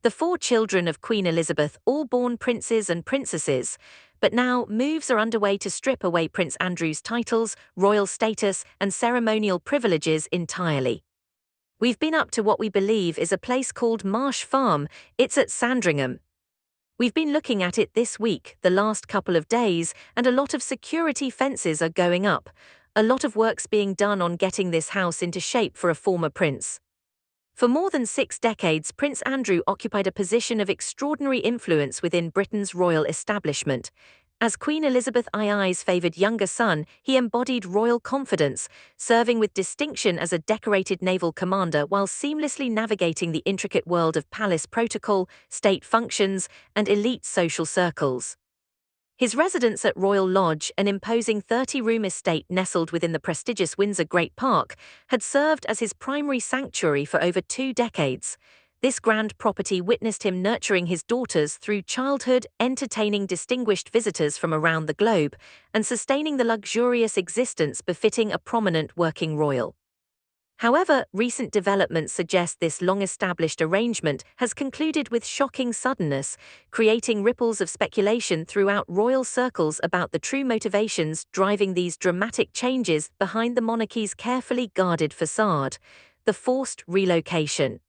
The four children of Queen Elizabeth, all born princes and princesses. But now, moves are underway to strip away Prince Andrew's titles, royal status, and ceremonial privileges entirely. We've been up to what we believe is a place called Marsh Farm. It's at Sandringham. We've been looking at it this week, the last couple of days, and a lot of security fences are going up. A lot of work's being done on getting this house into shape for a former prince. For more than 6 decades, Prince Andrew occupied a position of extraordinary influence within Britain's royal establishment. As Queen Elizabeth II's favoured younger son, he embodied royal confidence, serving with distinction as a decorated naval commander while seamlessly navigating the intricate world of palace protocol, state functions, and elite social circles. His residence at Royal Lodge, an imposing 30-room estate nestled within the prestigious Windsor Great Park, had served as his primary sanctuary for over 2 decades. This grand property witnessed him nurturing his daughters through childhood, entertaining distinguished visitors from around the globe, and sustaining the luxurious existence befitting a prominent working royal. However, recent developments suggest this long-established arrangement has concluded with shocking suddenness, creating ripples of speculation throughout royal circles about the true motivations driving these dramatic changes behind the monarchy's carefully guarded facade: the forced relocation.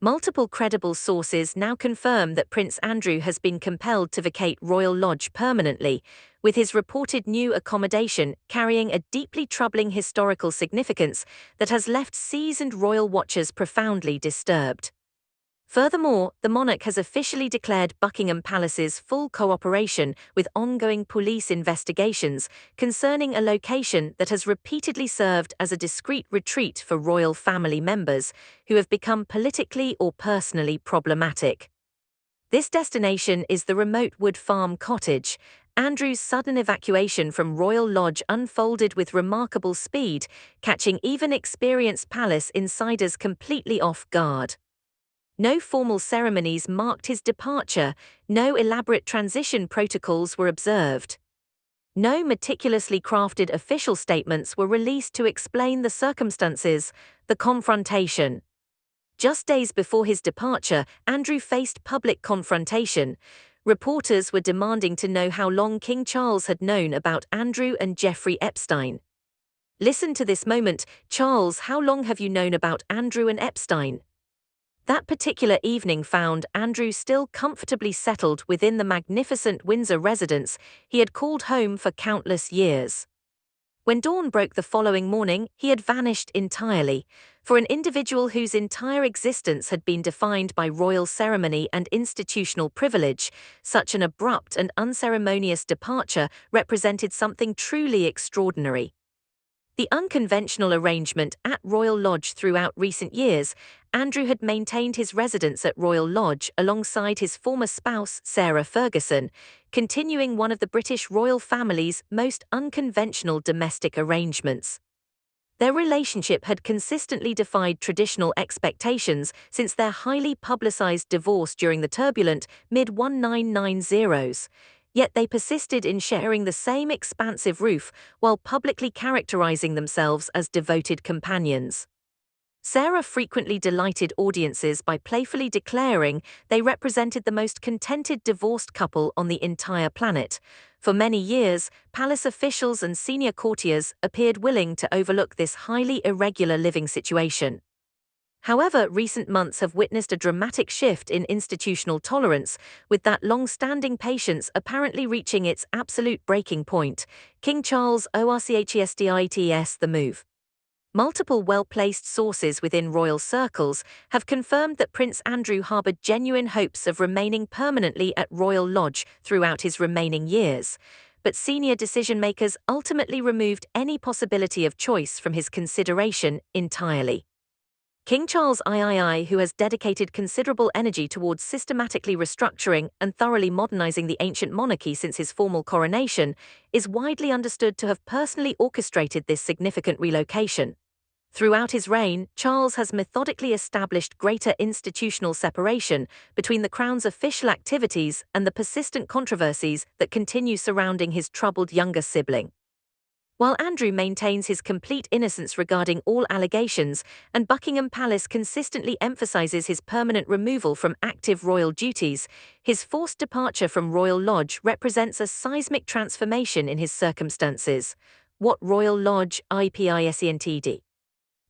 Multiple credible sources now confirm that Prince Andrew has been compelled to vacate Royal Lodge permanently, with his reported new accommodation carrying a deeply troubling historical significance that has left seasoned royal watchers profoundly disturbed. Furthermore, the monarch has officially declared Buckingham Palace's full cooperation with ongoing police investigations concerning a location that has repeatedly served as a discreet retreat for royal family members who have become politically or personally problematic. This destination is the remote Wood Farm cottage. Andrew's sudden evacuation from Royal Lodge unfolded with remarkable speed, catching even experienced palace insiders completely off guard. No formal ceremonies marked his departure, no elaborate transition protocols were observed. No meticulously crafted official statements were released to explain the circumstances, the confrontation. Just days before his departure, Andrew faced public confrontation. Reporters were demanding to know how long King Charles had known about Andrew and Jeffrey Epstein. Listen to this moment: "Charles, how long have you known about Andrew and Epstein?" That particular evening found Andrew still comfortably settled within the magnificent Windsor residence he had called home for countless years. When dawn broke the following morning, he had vanished entirely. For an individual whose entire existence had been defined by royal ceremony and institutional privilege, such an abrupt and unceremonious departure represented something truly extraordinary. The unconventional arrangement at Royal Lodge throughout recent years, Andrew had maintained his residence at Royal Lodge alongside his former spouse, Sarah Ferguson, continuing one of the British royal family's most unconventional domestic arrangements. Their relationship had consistently defied traditional expectations since their highly publicized divorce during the turbulent mid-1990s. Yet they persisted in sharing the same expansive roof while publicly characterizing themselves as devoted companions. Sarah frequently delighted audiences by playfully declaring they represented the most contented divorced couple on the entire planet. For many years, palace officials and senior courtiers appeared willing to overlook this highly irregular living situation. However, recent months have witnessed a dramatic shift in institutional tolerance, with that long-standing patience apparently reaching its absolute breaking point. King Charles ORCHESTITS the move. Multiple well-placed sources within royal circles have confirmed that Prince Andrew harbored genuine hopes of remaining permanently at Royal Lodge throughout his remaining years, but senior decision-makers ultimately removed any possibility of choice from his consideration entirely. King Charles III, who has dedicated considerable energy towards systematically restructuring and thoroughly modernizing the ancient monarchy since his formal coronation, is widely understood to have personally orchestrated this significant relocation. Throughout his reign, Charles has methodically established greater institutional separation between the Crown's official activities and the persistent controversies that continue surrounding his troubled younger sibling. While Andrew maintains his complete innocence regarding all allegations, and Buckingham Palace consistently emphasizes his permanent removal from active royal duties, his forced departure from Royal Lodge represents a seismic transformation in his circumstances. What Royal Lodge IPISENTD?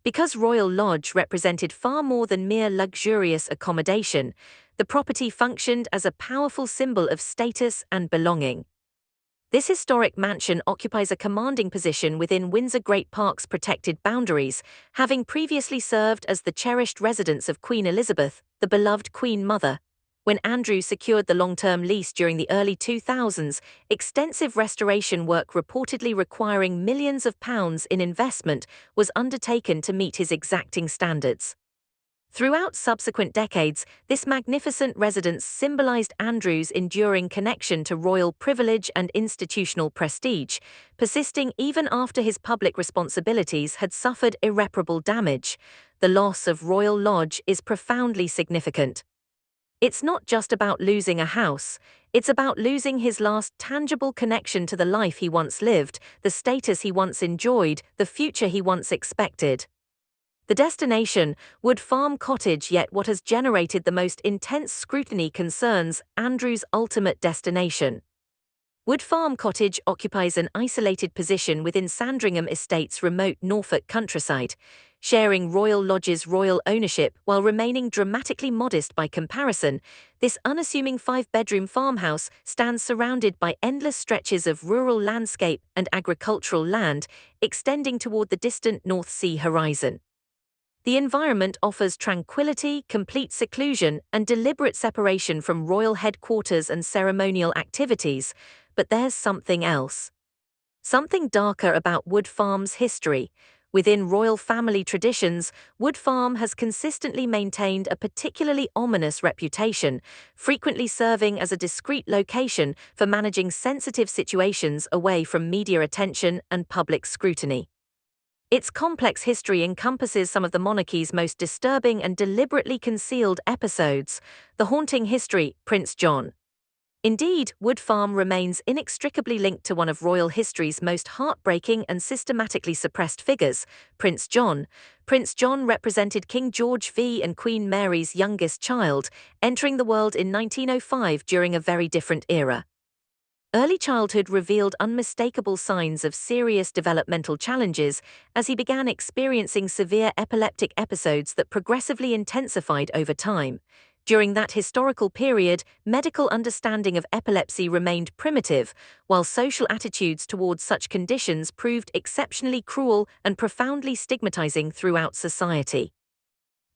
Because Royal Lodge represented far more than mere luxurious accommodation, the property functioned as a powerful symbol of status and belonging. This historic mansion occupies a commanding position within Windsor Great Park's protected boundaries, having previously served as the cherished residence of Queen Elizabeth, the beloved Queen Mother. When Andrew secured the long-term lease during the early 2000s, extensive restoration work reportedly requiring millions of pounds in investment was undertaken to meet his exacting standards. Throughout subsequent decades, this magnificent residence symbolized Andrew's enduring connection to royal privilege and institutional prestige, persisting even after his public responsibilities had suffered irreparable damage. The loss of Royal Lodge is profoundly significant. It's not just about losing a house, it's about losing his last tangible connection to the life he once lived, the status he once enjoyed, the future he once expected. The destination, Wood Farm Cottage, yet what has generated the most intense scrutiny concerns Andrew's ultimate destination. Wood Farm Cottage occupies an isolated position within Sandringham Estate's remote Norfolk countryside, sharing Royal Lodge's royal ownership while remaining dramatically modest by comparison. This unassuming 5-bedroom farmhouse stands surrounded by endless stretches of rural landscape and agricultural land, extending toward the distant North Sea horizon. The environment offers tranquility, complete seclusion, and deliberate separation from royal headquarters and ceremonial activities, but there's something else. Something darker about Wood Farm's history. Within royal family traditions, Wood Farm has consistently maintained a particularly ominous reputation, frequently serving as a discreet location for managing sensitive situations away from media attention and public scrutiny. Its complex history encompasses some of the monarchy's most disturbing and deliberately concealed episodes. The haunting history, Prince John. Indeed, Wood Farm remains inextricably linked to one of royal history's most heartbreaking and systematically suppressed figures, Prince John. Prince John represented King George V and Queen Mary's youngest child, entering the world in 1905 during a very different era. Early childhood revealed unmistakable signs of serious developmental challenges as he began experiencing severe epileptic episodes that progressively intensified over time. During that historical period, medical understanding of epilepsy remained primitive, while social attitudes towards such conditions proved exceptionally cruel and profoundly stigmatizing throughout society.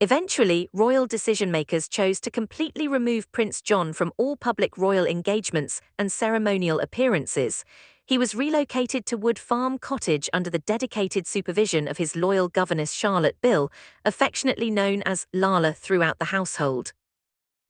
Eventually, royal decision-makers chose to completely remove Prince John from all public royal engagements and ceremonial appearances. He was relocated to Wood Farm Cottage under the dedicated supervision of his loyal governess Charlotte Bill, affectionately known as Lala throughout the household.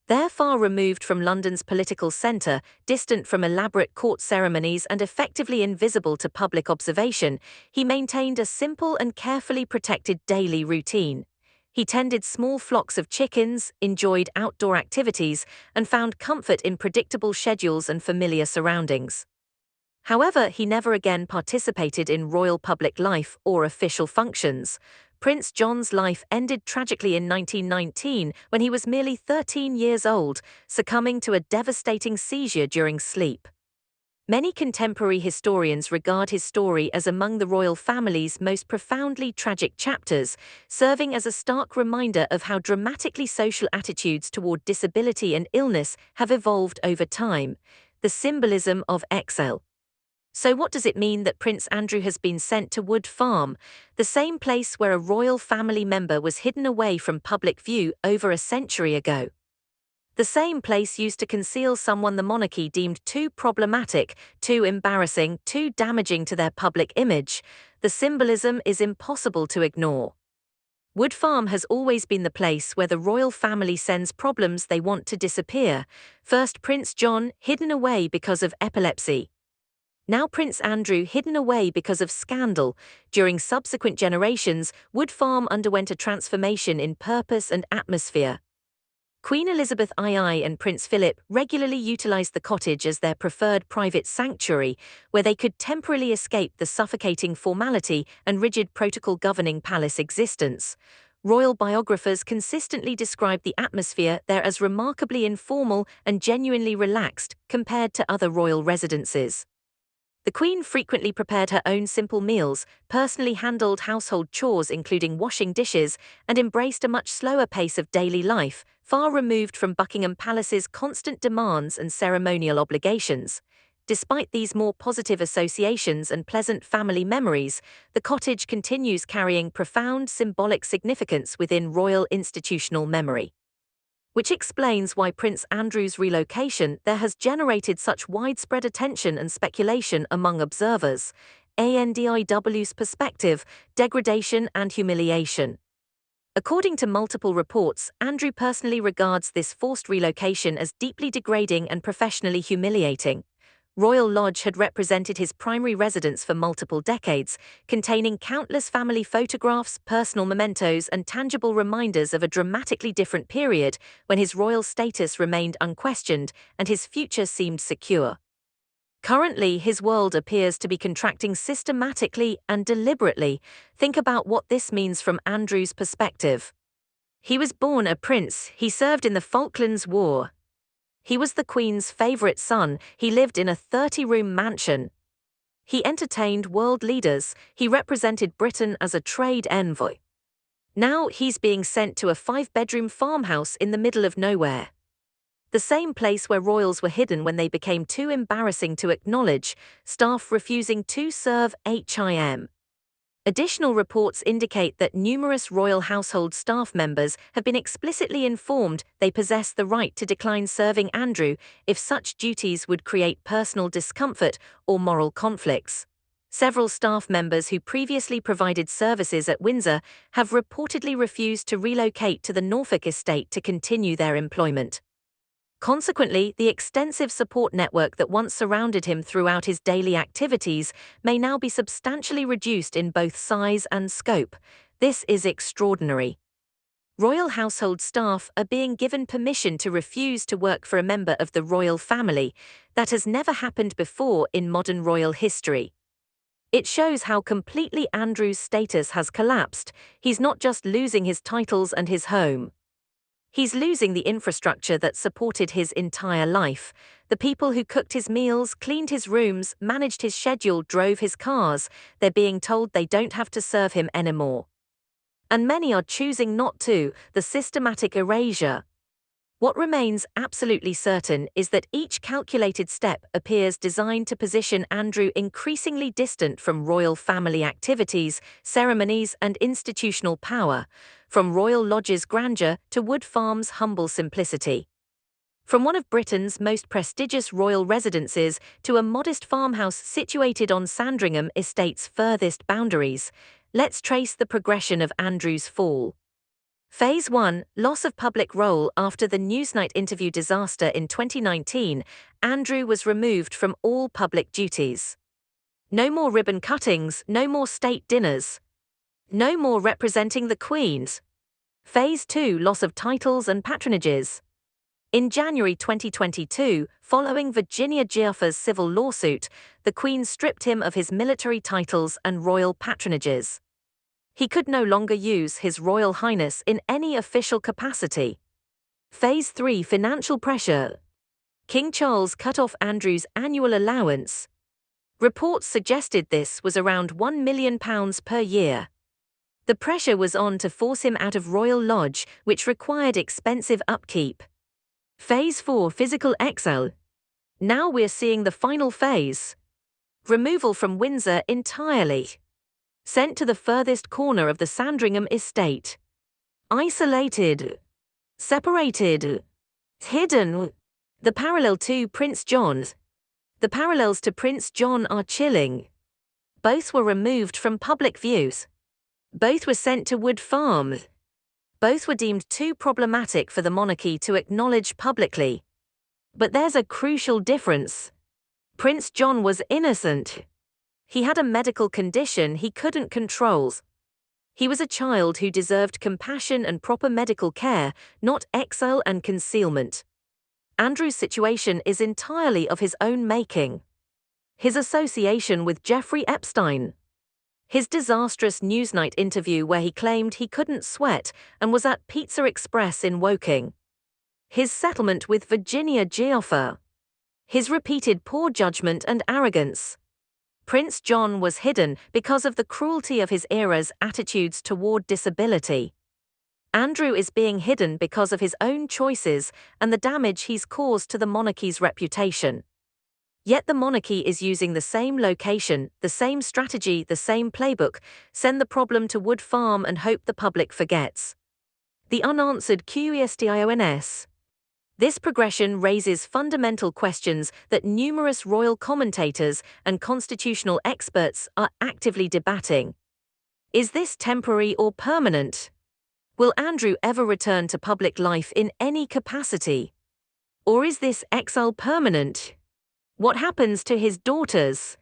There, far removed from London's political centre, distant from elaborate court ceremonies and effectively invisible to public observation, he maintained a simple and carefully protected daily routine. He tended small flocks of chickens, enjoyed outdoor activities, and found comfort in predictable schedules and familiar surroundings. However, he never again participated in royal public life or official functions. Prince John's life ended tragically in 1919 when he was merely 13 years old, succumbing to a devastating seizure during sleep. Many contemporary historians regard his story as among the royal family's most profoundly tragic chapters, serving as a stark reminder of how dramatically social attitudes toward disability and illness have evolved over time. The symbolism of exile. So what does it mean that Prince Andrew has been sent to Wood Farm, the same place where a royal family member was hidden away from public view over a century ago? The same place used to conceal someone the monarchy deemed too problematic, too embarrassing, too damaging to their public image. The symbolism is impossible to ignore. Wood Farm has always been the place where the royal family sends problems they want to disappear. First Prince John, hidden away because of epilepsy. Now Prince Andrew, hidden away because of scandal. During subsequent generations, Wood Farm underwent a transformation in purpose and atmosphere. Queen Elizabeth II and Prince Philip regularly utilized the cottage as their preferred private sanctuary, where they could temporarily escape the suffocating formality and rigid protocol governing palace existence. Royal biographers consistently describe the atmosphere there as remarkably informal and genuinely relaxed compared to other royal residences. The Queen frequently prepared her own simple meals, personally handled household chores including washing dishes, and embraced a much slower pace of daily life, far removed from Buckingham Palace's constant demands and ceremonial obligations. Despite these more positive associations and pleasant family memories, the cottage continues carrying profound symbolic significance within royal institutional memory. Which explains why Prince Andrew's relocation there has generated such widespread attention and speculation among observers. ANDIW's perspective, degradation and humiliation. According to multiple reports, Andrew personally regards this forced relocation as deeply degrading and professionally humiliating. Royal Lodge had represented his primary residence for multiple decades, containing countless family photographs, personal mementos, and tangible reminders of a dramatically different period when his royal status remained unquestioned and his future seemed secure. Currently, his world appears to be contracting systematically and deliberately. Think about what this means from Andrew's perspective. He was born a prince, he served in the Falklands War. He was the Queen's favorite son, he lived in a 30-room mansion. He entertained world leaders, he represented Britain as a trade envoy. Now he's being sent to a 5-bedroom farmhouse in the middle of nowhere. The same place where royals were hidden when they became too embarrassing to acknowledge, staff refusing to serve HIM. Additional reports indicate that numerous royal household staff members have been explicitly informed they possess the right to decline serving Andrew if such duties would create personal discomfort or moral conflicts. Several staff members who previously provided services at Windsor have reportedly refused to relocate to the Norfolk estate to continue their employment. Consequently, the extensive support network that once surrounded him throughout his daily activities may now be substantially reduced in both size and scope. This is extraordinary. Royal household staff are being given permission to refuse to work for a member of the royal family. That has never happened before in modern royal history. It shows how completely Andrew's status has collapsed. He's not just losing his titles and his home. He's losing the infrastructure that supported his entire life. The people who cooked his meals, cleaned his rooms, managed his schedule, drove his cars. They're being told they don't have to serve him anymore. And many are choosing not to, the systematic erasure. What remains absolutely certain is that each calculated step appears designed to position Andrew increasingly distant from royal family activities, ceremonies, and institutional power, from Royal Lodge's grandeur to Wood Farm's humble simplicity. From one of Britain's most prestigious royal residences to a modest farmhouse situated on Sandringham Estate's furthest boundaries, let's trace the progression of Andrew's fall. Phase 1, loss of public role. After the Newsnight interview disaster in 2019, Andrew was removed from all public duties. No more ribbon cuttings, no more state dinners. No more representing the Queen. Phase 2, loss of titles and patronages. In January 2022, following Virginia Giuffa's civil lawsuit, the Queen stripped him of his military titles and royal patronages. He could no longer use His Royal Highness in any official capacity. Phase 3, financial pressure. King Charles cut off Andrew's annual allowance. Reports suggested this was around £1 million per year. The pressure was on to force him out of Royal Lodge, which required expensive upkeep. Phase 4, physical exile. Now we're seeing the final phase. Removal from Windsor entirely. Sent to the furthest corner of the Sandringham estate. Isolated. Separated. Hidden. The parallel to Prince John. The parallels to Prince John are chilling. Both were removed from public views. Both were sent to Wood Farm. Both were deemed too problematic for the monarchy to acknowledge publicly. But there's a crucial difference. Prince John was innocent. He had a medical condition he couldn't control. He was a child who deserved compassion and proper medical care, not exile and concealment. Andrew's situation is entirely of his own making. His association with Jeffrey Epstein. His disastrous Newsnight interview where he claimed he couldn't sweat and was at Pizza Express in Woking. His settlement with Virginia Gioffa. His repeated poor judgment and arrogance. Prince John was hidden because of the cruelty of his era's attitudes toward disability. Andrew is being hidden because of his own choices and the damage he's caused to the monarchy's reputation. Yet the monarchy is using the same location, the same strategy, the same playbook, send the problem to Wood Farm and hope the public forgets. The unanswered questions. This progression raises fundamental questions that numerous royal commentators and constitutional experts are actively debating. Is this temporary or permanent? Will Andrew ever return to public life in any capacity? Or is this exile permanent? What happens to his daughters?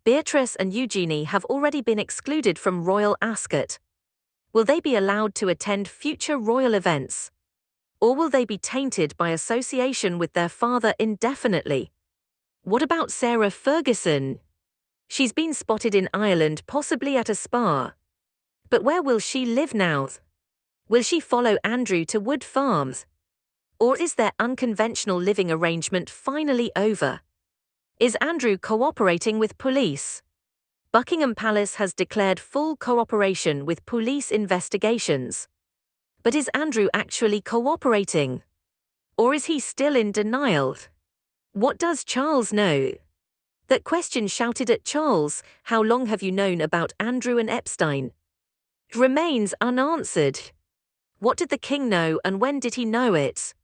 Beatrice and Eugenie have already been excluded from Royal Ascot. Will they be allowed to attend future royal events? Or will they be tainted by association with their father indefinitely? What about Sarah Ferguson? She's been spotted in Ireland, possibly at a spa. But where will she live now? Will she follow Andrew to Wood Farms? Or is their unconventional living arrangement finally over? Is Andrew cooperating with police? Buckingham Palace has declared full cooperation with police investigations. But is Andrew actually cooperating? Or is he still in denial? What does Charles know? That question shouted at Charles, "How long have you known about Andrew and Epstein?" remains unanswered. What did the king know and when did he know it?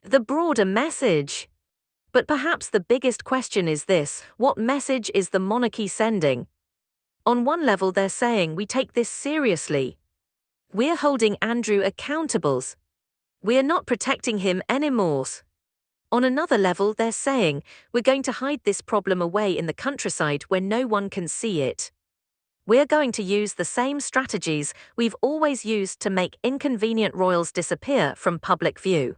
The broader message. But perhaps the biggest question is this: what message is the monarchy sending? On one level they're saying we take this seriously. We're holding Andrew accountable. We're not protecting him anymore. On another level they're saying we're going to hide this problem away in the countryside where no one can see it. We're going to use the same strategies we've always used to make inconvenient royals disappear from public view.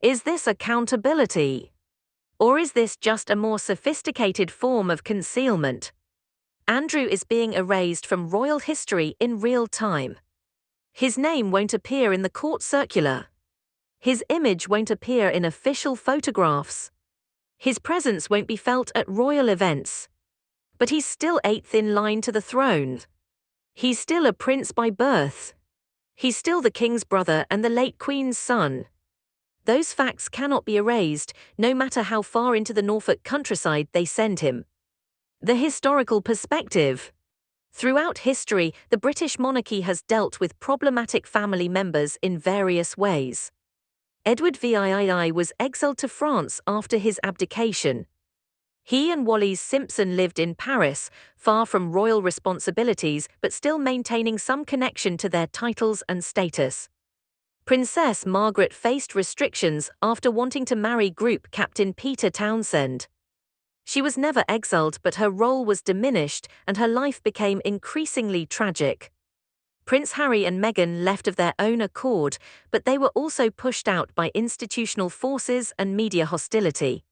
Is this accountability? Or is this just a more sophisticated form of concealment? Andrew is being erased from royal history in real time. His name won't appear in the court circular. His image won't appear in official photographs. His presence won't be felt at royal events. But he's still eighth in line to the throne. He's still a prince by birth. He's still the king's brother and the late queen's son. Those facts cannot be erased, no matter how far into the Norfolk countryside they send him. The historical perspective. Throughout history, the British monarchy has dealt with problematic family members in various ways. Edward VII was exiled to France after his abdication. He and Wallis Simpson lived in Paris, far from royal responsibilities but still maintaining some connection to their titles and status. Princess Margaret faced restrictions after wanting to marry Group Captain Peter Townsend. She was never exiled, but her role was diminished and her life became increasingly tragic. Prince Harry and Meghan left of their own accord, but they were also pushed out by institutional forces and media hostility.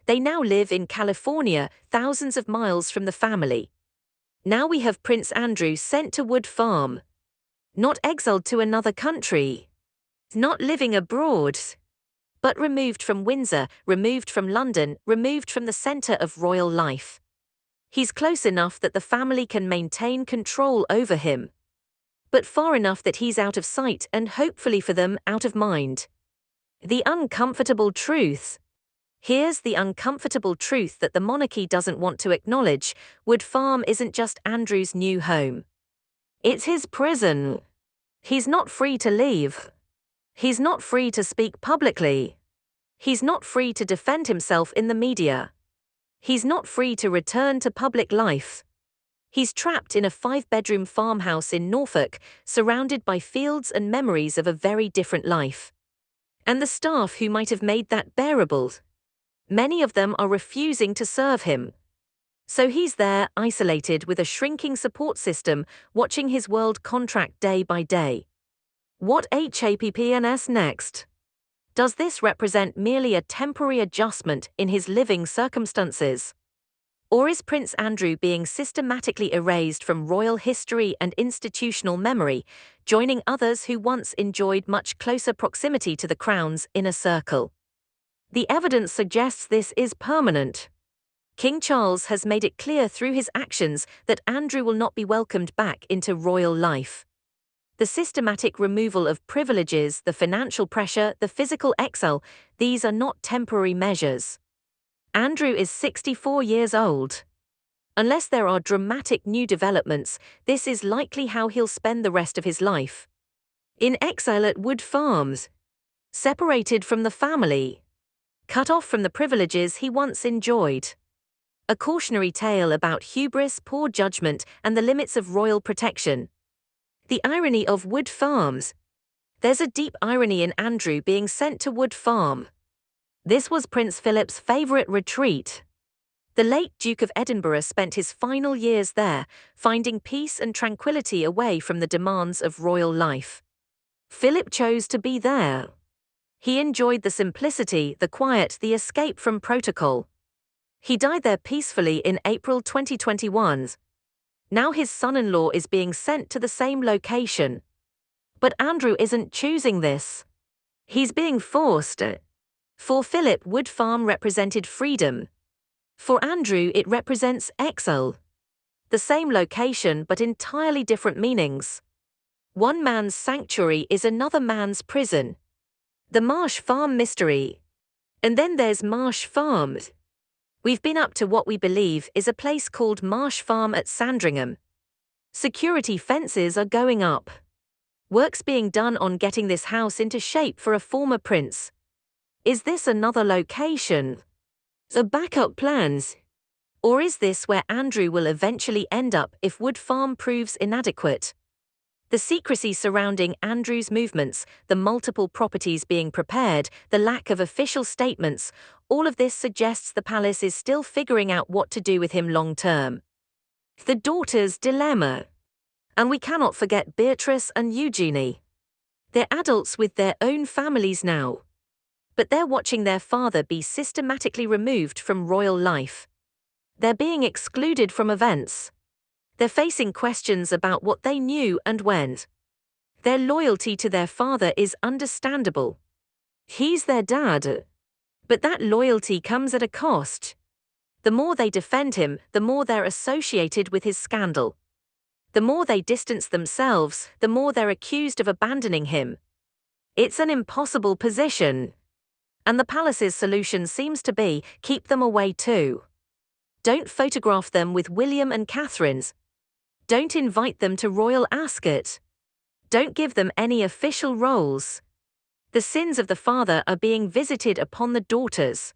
They now live in California, thousands of miles from the family. Now we have Prince Andrew sent to Wood Farm. Not exiled to another country. Not living abroad. But removed from Windsor, removed from London, removed from the centre of royal life. He's close enough that the family can maintain control over him. But far enough that he's out of sight and hopefully for them out of mind. The uncomfortable truth. Here's the uncomfortable truth that the monarchy doesn't want to acknowledge: Wood Farm isn't just Andrew's new home. It's his prison. He's not free to leave. He's not free to speak publicly. He's not free to defend himself in the media. He's not free to return to public life. He's trapped in a 5-bedroom farmhouse in Norfolk, surrounded by fields and memories of a very different life. And the staff who might have made that bearable. Many of them are refusing to serve him. So he's there, isolated with a shrinking support system, watching his world contract day by day. What happens next? Does this represent merely a temporary adjustment in his living circumstances? Or is Prince Andrew being systematically erased from royal history and institutional memory, joining others who once enjoyed much closer proximity to the crown's inner circle? The evidence suggests this is permanent. King Charles has made it clear through his actions that Andrew will not be welcomed back into royal life. The systematic removal of privileges, the financial pressure, the physical exile, these are not temporary measures. Andrew is 64 years old. Unless there are dramatic new developments, this is likely how he'll spend the rest of his life. In exile at Wood Farms. Separated from the family. Cut off from the privileges he once enjoyed. A cautionary tale about hubris, poor judgment, and the limits of royal protection. The irony of Wood Farms. There's a deep irony in Andrew being sent to Wood Farm. This was Prince Philip's favourite retreat. The late Duke of Edinburgh spent his final years there, finding peace and tranquility away from the demands of royal life. Philip chose to be there. He enjoyed the simplicity, the quiet, the escape from protocol. He died there peacefully in April 2021. Now his son-in-law is being sent to the same location. But Andrew isn't choosing this. He's being forced. For Philip, Wood Farm represented freedom. For Andrew, it represents exile. The same location but entirely different meanings. One man's sanctuary is another man's prison. The Marsh Farm mystery. And then there's Marsh Farm. We've been up to what we believe is a place called Marsh Farm at Sandringham. Security fences are going up. Work's being done on getting this house into shape for a former prince. Is this another location? The backup plans? Or is this where Andrew will eventually end up if Wood Farm proves inadequate? The secrecy surrounding Andrew's movements, the multiple properties being prepared, the lack of official statements, all of this suggests the palace is still figuring out what to do with him long term. The daughter's dilemma. And we cannot forget Beatrice and Eugenie. They're adults with their own families now. But they're watching their father be systematically removed from royal life. They're being excluded from events. They're facing questions about what they knew and when. Their loyalty to their father is understandable. He's their dad. But that loyalty comes at a cost. The more they defend him, the more they're associated with his scandal. The more they distance themselves, the more they're accused of abandoning him. It's an impossible position. And the palace's solution seems to be, keep them away too. Don't photograph them with William and Catherine's. Don't invite them to Royal Ascot. Don't give them any official roles. The sins of the father are being visited upon the daughters.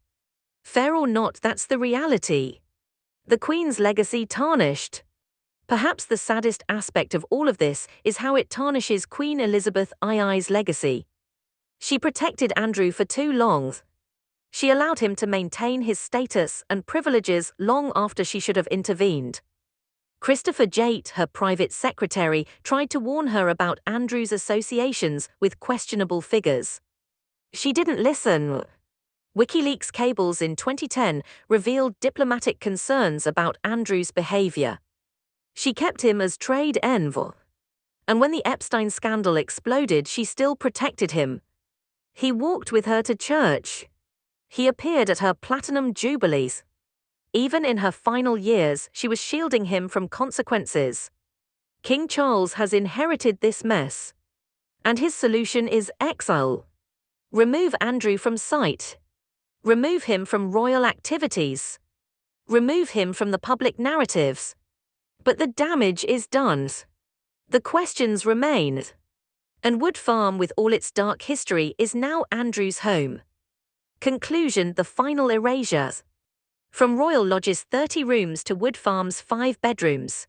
Fair or not, that's the reality. The Queen's legacy tarnished. Perhaps the saddest aspect of all of this is how it tarnishes Queen Elizabeth II's legacy. She protected Andrew for too long. She allowed him to maintain his status and privileges long after she should have intervened. Christopher Jate, her private secretary, tried to warn her about Andrew's associations with questionable figures. She didn't listen. WikiLeaks cables in 2010 revealed diplomatic concerns about Andrew's behavior. She kept him as trade envoy. And when the Epstein scandal exploded, she still protected him. He walked with her to church. He appeared at her platinum jubilees. Even in her final years, she was shielding him from consequences. King Charles has inherited this mess. And his solution is exile. Remove Andrew from sight. Remove him from royal activities. Remove him from the public narratives. But the damage is done. The questions remain. And Wood Farm, with all its dark history, is now Andrew's home. Conclusion: the final erasure. From Royal Lodge's 30 rooms to Wood Farm's 5 bedrooms.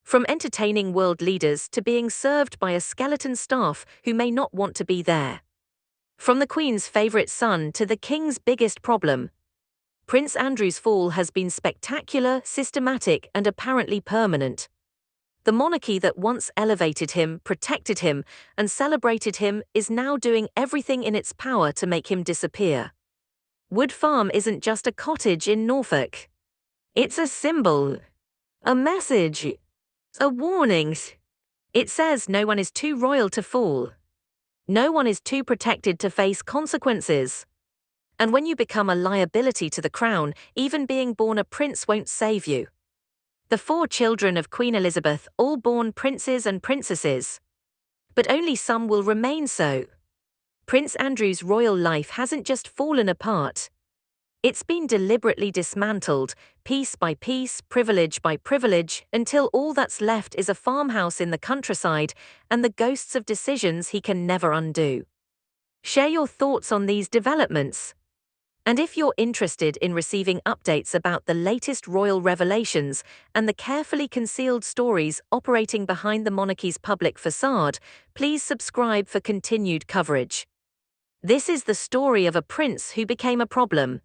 From entertaining world leaders to being served by a skeleton staff who may not want to be there. From the Queen's favourite son to the King's biggest problem. Prince Andrew's fall has been spectacular, systematic, and apparently permanent. The monarchy that once elevated him, protected him, and celebrated him is now doing everything in its power to make him disappear. Wood Farm isn't just a cottage in Norfolk. It's a symbol, a message, a warning. It says no one is too royal to fall. No one is too protected to face consequences. And when you become a liability to the crown, even being born a prince won't save you. The 4 children of Queen Elizabeth, all born princes and princesses. But only some will remain so. Prince Andrew's royal life hasn't just fallen apart. It's been deliberately dismantled, piece by piece, privilege by privilege, until all that's left is a farmhouse in the countryside and the ghosts of decisions he can never undo. Share your thoughts on these developments. And if you're interested in receiving updates about the latest royal revelations and the carefully concealed stories operating behind the monarchy's public facade, please subscribe for continued coverage. This is the story of a prince who became a problem.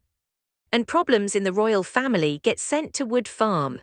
And problems in the royal family get sent to Wood Farm.